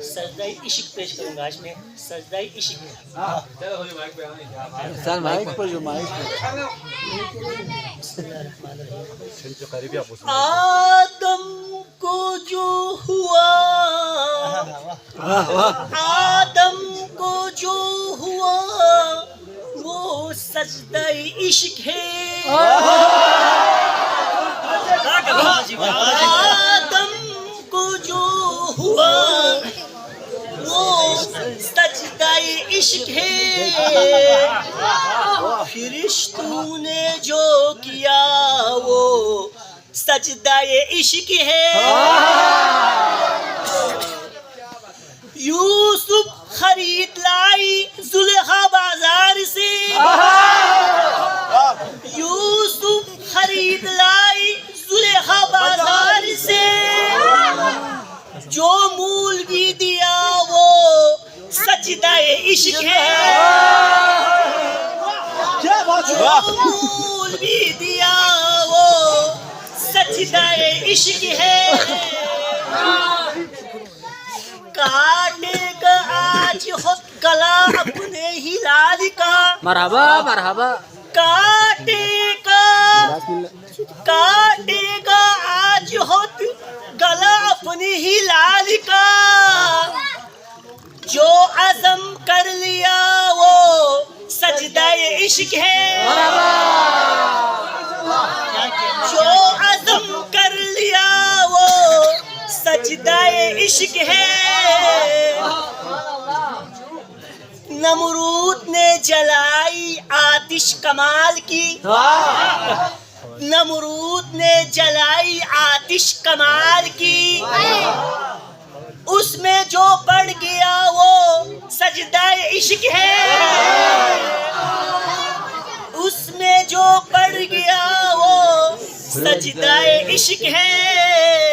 सजदाई इश्क पेश करूंगा आज मैं। सजदाई इश्क। सर माइक पर जो माइक आदम को जो हुआ, आदम को जो हुआ वो सजदाई इश्क है। आदम को जो हुआ वो सजदाई इश्क है। फरिश्तों ने जो किया वो सजदाए इश्क है। यूसुफ खरीद लाई जुल्हा बाजार से, यूसुफ खरीद लाई जुल्हा बाजार से। जो मूल भी दिया वो सजदाए इश्क है। जो मूल भी दिया वो सजदाए इश्क है। काटेगा आज खुद गला अपने ही लाल का। मरहबा मरहबा। काटेगा काटेगा आज खुद गला अपने ही लाल का। जो अज़म कर लिया वो सजदाए इश्क है। जो अज़म कर लिया वो सजदाए इश्क है। नमरूद ने जलाई आतिश कमाल की, नमरूद ने जलाई आतिश कमाल की। उसमें जो बढ़ गया वो सजदाए इश्क है। उसमें जो बढ़ गया वो सजदाए इश्क है।